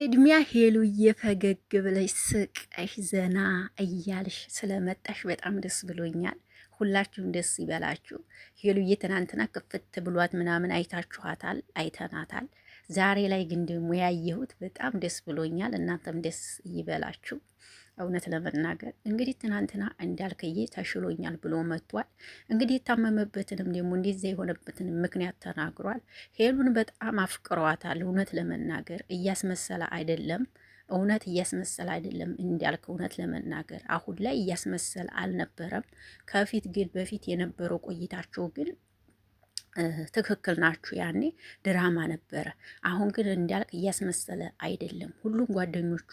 እድሜያ ሄሉዬ ፈገግ ብለሽ ስቀሽ ዘና እያልሽ ስለመጣሽ በጣም ደስ ብሎኛል። ሁላችሁም ደስ ይበላችሁ። ሄሉዬ ትናንትና ክፍት ብሏት ምናምን አይታችኋታል፣ አይተናታል። ዛሬ ላይ ግን ደግሞ ያየሁት በጣም ደስ ብሎኛል። እናንተም ደስ ይበላችሁ። እውነት ለመናገር እንግዲህ ትናንትና እንዳልክዬ ተሽሎኛል ብሎ መጥቷል። እንግዲህ የታመመበትንም ደግሞ እንደዚያ የሆነበትን ምክንያት ተናግሯል። ሄሉን በጣም አፍቅሯታል። እውነት ለመናገር እያስመሰለ አይደለም። እውነት እያስመሰለ አይደለም እንዳልክ። እውነት ለመናገር አሁን ላይ እያስመሰለ አልነበረም። ከፊት ግን በፊት የነበረው ቆይታቸው ግን ትክክል ናችሁ። ያኔ ድራማ ነበረ። አሁን ግን እንዳልክ እያስመሰለ አይደለም። ሁሉም ጓደኞቹ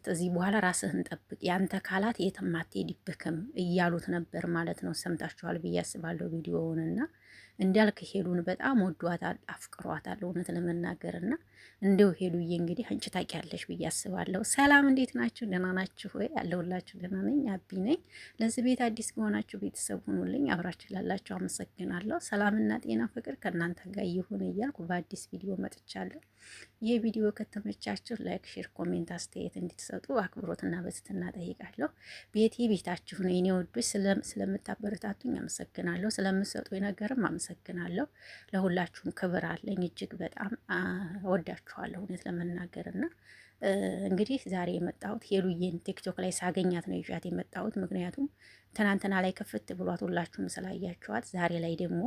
ከዚህ በኋላ ራስህን ጠብቅ፣ ያንተ ካላት የትም አትሄድብክም እያሉት ነበር ማለት ነው። ሰምታችኋል ብዬ አስባለሁ ቪዲዮውንና እንዳልክ ሄሉን በጣም ወዷታል፣ አፍቅሯታል እውነት ለመናገር እና እንደው ሄሉዬ እንግዲህ አንቺ ታውቂያለሽ ብዬ አስባለሁ። ሰላም እንዴት ናችሁ? ደህና ናችሁ ወይ? ያለሁላችሁ ደህና ነኝ፣ አቢ ነኝ። ለዚህ ቤት አዲስ ከሆናችሁ ቤተሰብ ሁኑልኝ። አብራችሁ ላላችሁ አመሰግናለሁ። ሰላምና ጤና ፍቅር ከእናንተ ጋር ይሁን እያልኩ በአዲስ ቪዲዮ መጥቻለሁ። ይህ ቪዲዮ ከተመቻችሁ ላይክ፣ ሼር፣ ኮሜንት አስተያየት እንድትሰጡ አክብሮትና በትህትና ጠይቃለሁ። ቤቴ ቤታችሁ ነው። የኔ ወዶች ስለምታበረታቱኝ አመሰግናለሁ። ስለምትሰጡኝ ነገርም አመሰግናለሁ። ለሁላችሁም ክብር አለኝ። እጅግ በጣም ወዳችኋለሁ እውነት ለመናገር እና እንግዲህ ዛሬ የመጣሁት ሄሉዬን ቲክቶክ ላይ ሳገኛት ነው ይዣት የመጣሁት። ምክንያቱም ትናንትና ላይ ክፍት ብሏት ሁላችሁም ስላያችኋት፣ ዛሬ ላይ ደግሞ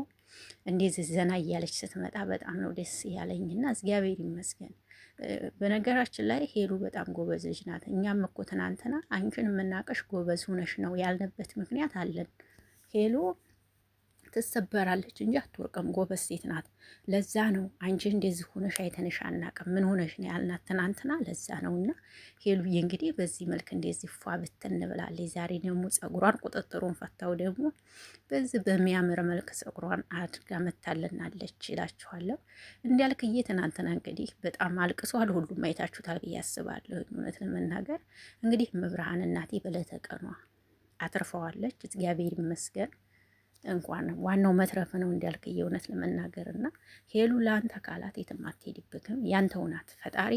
እንደዚህ ዘና እያለች ስትመጣ በጣም ነው ደስ ያለኝና እግዚአብሔር ይመስገን። በነገራችን ላይ ሄሉ በጣም ጎበዝ ልጅ ናት። እኛም እኮ ትናንትና አንቺን የምናቀሽ ጎበዝ ሁነሽ ነው ያልንበት ምክንያት አለን። ሄሉ ትሰበራለች እንጂ አትወርቅም። ጎበዝ ሴት ናት። ለዛ ነው አንቺ እንደዚህ ሆነሽ አይተንሽ አናቅም ምን ሆነሽ ነው ያልናት ትናንትና። ለዛ ነው እና ሄሉዬ እንግዲህ በዚህ መልክ እንደዚህ ፏ ብትን ብላለች። ዛሬ ደግሞ ጸጉሯን ቁጥጥሩን ፈታው ደግሞ በዚህ በሚያምር መልክ ጸጉሯን አድርጋ መታለናለች ይላችኋለሁ። እንዳልክዬ ትናንትና እንግዲህ በጣም አልቅሷል። ሁሉም አይታችሁታል ብዬ አስባለሁ። እውነት ለመናገር እንግዲህ መብርሃን እናቴ በለተቀኗ አትርፈዋለች። እግዚአብሔር ይመስገን። እንኳን ዋናው መትረፍ ነው እንዳልክዬ እውነት ለመናገር እና ሄሉ ለአንተ ካላት የትም አትሄድብክም። ያንተው ናት ፈጣሪ።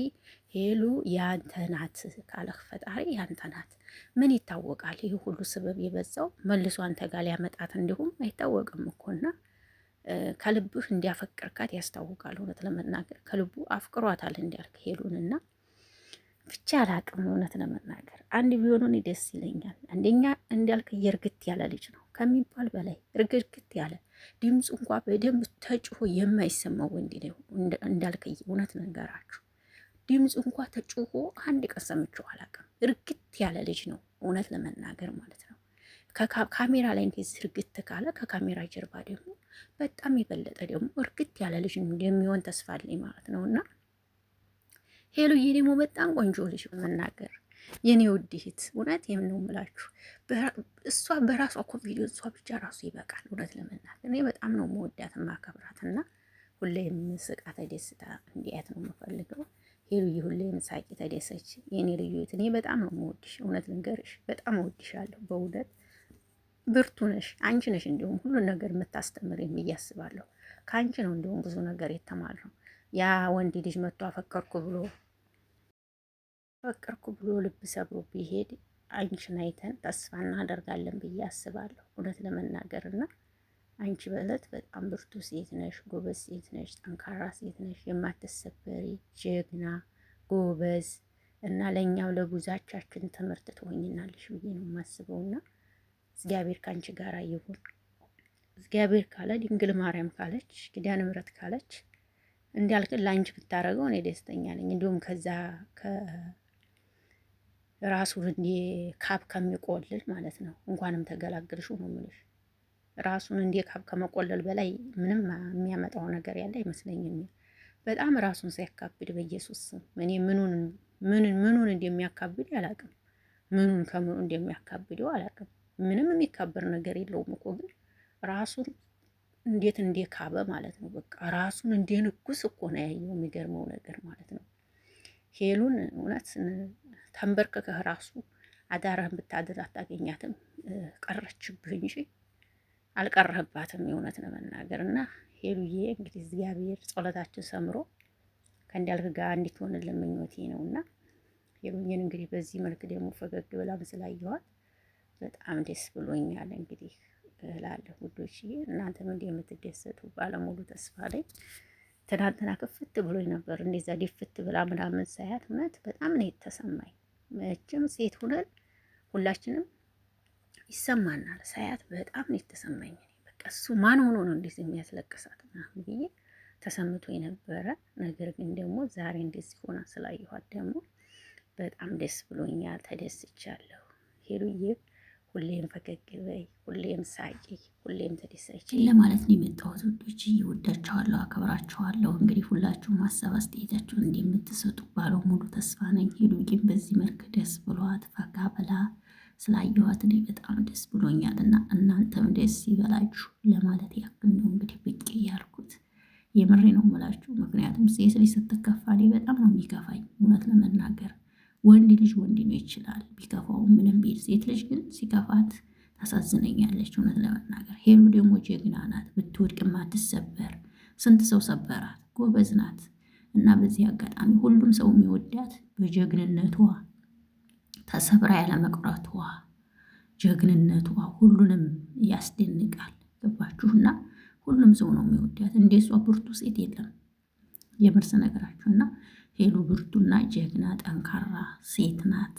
ሄሉ ያንተ ናት ካለህ ፈጣሪ ያንተ ናት። ምን ይታወቃል? ይህ ሁሉ ስበብ የበዛው መልሶ አንተ ጋር ሊያመጣት እንዲሁም አይታወቅም እኮና ከልብህ እንዲያፈቅርካት ያስታውቃል። እውነት ለመናገር ከልቡ አፍቅሯታል እንዳልክ ሄሉንና ብቻ አላቅም። እውነት ለመናገር አንድ ቢሆኑን ደስ ይለኛል። አንደኛ እንዳልክ እርግት ያለ ልጅ ነው ከሚባል በላይ እርግት ያለ ድምፁ እንኳ በደንብ ተጭሆ የማይሰማው ወንድ ነው እንዳልክ። እውነት ነገራችሁ ድምፁ እንኳ ተጭሆ አንድ ቀን ሰምቼው አላቅም። እርግት ያለ ልጅ ነው እውነት ለመናገር ማለት ነው። ካሜራ ላይ እንደዚህ እርግት ካለ ከካሜራ ጀርባ ደግሞ በጣም የበለጠ ደግሞ እርግት ያለ ልጅ እንደሚሆን ተስፋ አለኝ ማለት ነው እና ሄሉዬ ደግሞ በጣም ቆንጆ ልጅ መናገር የኔ ውድ እህት እውነት የምነው ምላችሁ እሷ በራሷ እኮ ቪዲዮ እሷ ብቻ ራሱ ይበቃል። እውነት ለመናገር እኔ በጣም ነው መወዳት ማከብራት እና ሁሌም ስቃ ተደስታ እንዲያት ነው የምፈልገው። ሄሉዬ ሁሌም ሳቂ ተደሰች የኔ ልዩ እህት። እኔ በጣም ነው የምወድሽ እውነት ልንገርሽ፣ በጣም እወድሻለሁ በእውነት ብርቱ ነሽ አንቺ ነሽ። እንዲሁም ሁሉን ነገር የምታስተምር የሚያስባለሁ ከአንቺ ነው እንዲሁም ብዙ ነገር የተማርነው። ያ ወንድ ልጅ መጥቶ አፈቀርኩ ብሎ ልብ ሰብሮ ቢሄድ አንቺን አይተን ተስፋ እናደርጋለን ብዬ አስባለሁ እውነት ለመናገር እና አንቺ በእለት በጣም ብርቱ ሴት ነሽ፣ ጎበዝ ሴት ነሽ፣ ጠንካራ ሴት ነሽ፣ የማትሰበሪ ጀግና ጎበዝ እና ለእኛም ለጉዛቻችን ትምህርት ትሆኝናለሽ ብዬ ነው የማስበውና እግዚአብሔር ከአንቺ ጋር ይሁን። እግዚአብሔር ካለ ድንግል ማርያም ካለች ኪዳነ ምሕረት ካለች እንዳልክ ላንቺ ብታረገው እኔ ደስተኛ ነኝ። እንዲሁም ከዛ ራሱን እንደ ካብ ከሚቆልል ማለት ነው እንኳንም ተገላገልሽው ነው የምልሽ። ራሱን እንደ ካብ ከመቆለል በላይ ምንም የሚያመጣው ነገር ያለ አይመስለኝም። በጣም ራሱን ሲያካብድ በኢየሱስ ስም እኔ ምኑን እንደሚያካብድ አላውቅም። ምኑን ከምኑ እንደሚያካብደው አላውቅም። ምንም የሚካበር ነገር የለውም እኮ ግን ራሱን እንዴት ካበ ማለት ነው። በቃ ራሱን እንደ ንጉስ እኮ ነው ያየው። የሚገርመው ነገር ማለት ነው ሄሉን እውነት ተንበርክከህ ራሱ አዳርህን ብታድር አታገኛትም። ቀረችብህ እንጂ አልቀረህባትም የእውነት ለመናገር እና ሄሉዬ እንግዲህ እግዚአብሔር ጸሎታችን ሰምሮ ከእንዳልክ ጋር እንድትሆንልን ምኞቴ ነው እና ሄሉዬን እንግዲህ በዚህ መልክ ደግሞ ፈገግ ብላም ስላየኋት በጣም ደስ ብሎኛል። እንግዲህ እላለሁ ውዶችዬ፣ እናንተም እንደምትደሰቱ ባለሙሉ ተስፋ ላይ። ትናንትና ክፍት ብሎኝ ነበር እንደዛ ድፍት ብላ ምናምን ሳያት እውነት በጣም ነው የተሰማኝ። መቼም ሴት ሁነን ሁላችንም ይሰማናል። ሳያት በጣም ነው የተሰማኝ። በቃ እሱ ማን ሆኖ ነው እንደዚህ የሚያስለቅሳት ምናምን ብዬ ተሰምቶ የነበረ ነገር ግን ደግሞ ዛሬ እንደዚህ ሆና ስላየኋት ደግሞ በጣም ደስ ብሎኛል። ተደስቻለሁ። ሄሉዬ ሁሌም ፈገግ በይ፣ ሁሌም ሳቂ፣ ሁሌም ተደሰች ለማለት ነው የመጣሁት። ውዶች እወዳችኋለሁ፣ አከብራችኋለሁ። እንግዲህ ሁላችሁም ሀሳብ አስተያየታችሁን እንደምትሰጡ ባለው ሙሉ ተስፋ ነኝ። ሄሉዬም በዚህ መልክ ደስ ብሏት ፈካ ብላ ስላየኋት እኔ በጣም ደስ ብሎኛል እና እናንተም ደስ ይበላችሁ ለማለት ያክል ነው እንግዲህ ብቅ ያልኩት። የምሬ ነው የምላችሁ። ምክንያቱም ሴት ልጅ ስትከፋ እኔ በጣም ነው የሚከፋኝ እውነት ለመናገር። ወንድ ልጅ ወንድ ነው ይችላል ቢከፋው ምንም ቢል፣ ሴት ልጅ ግን ሲከፋት ታሳዝነኛለች እውነት ለመናገር። ሄሉ ደግሞ ጀግና ናት፣ ብትወድቅ ማትሰበር። ስንት ሰው ሰበራት፣ ጎበዝ ናት። እና በዚህ አጋጣሚ ሁሉም ሰው የሚወዳት በጀግንነቷ ተሰብራ ያለመቅረቷ ጀግንነቷ ሁሉንም ያስደንቃል። ገባችሁና? ሁሉም ሰው ነው የሚወዳት። እንደሷ ብርቱ ሴት የለም። የምርስ ነገራችሁና ሄሉ ብርቱና ጀግና ጠንካራ ሴት ናት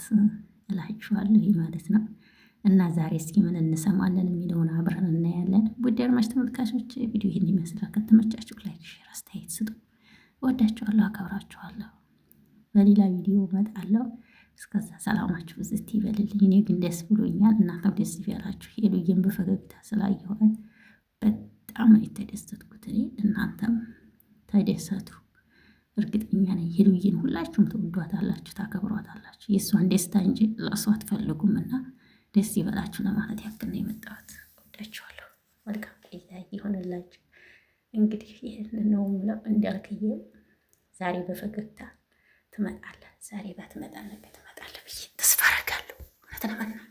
እላችኋለሁ ማለት ነው። እና ዛሬ እስኪ ምን እንሰማለን የሚለውን አብረን እናያለን። ውድ አድማጭ ተመልካቾች ቪዲዮ ይህን ይመስላል። ከተመቻችሁ ላይክ፣ ሼር፣ አስተያየት ስጡ። እወዳችኋለሁ፣ አከብራችኋለሁ። በሌላ ቪዲዮ እመጣለሁ። እስከዛ ሰላማችሁ ብዝት ይበልልኝ። እኔ ግን ደስ ብሎኛል፣ እናንተም ደስ ይበላችሁ። ሄሉዬን በፈገግታ ስላየኋት በጣም ነው የተደሰትኩት። እኔ እናንተም ተደሰቱ። እርግጠኛ ነኝ ሄሉዬን ሁላችሁም ትወዷታላችሁ፣ ታከብሯታላችሁ። የእሷን ደስታ እንጂ ለእሷ አትፈልጉም እና ደስ ይበላችሁ ለማለት ያክል ነው የመጣሁት። ወዳችኋለሁ። መልካም ቆይታ ይሆንላችሁ። እንግዲህ ይህን ነው የምለው። እንዳልክዬ ዛሬ በፈገግታ ትመጣለህ፣ ዛሬ ባትመጣ ነገ ትመጣለህ ብዬ ተስፋ አደርጋለሁ። እውነት ለመናገር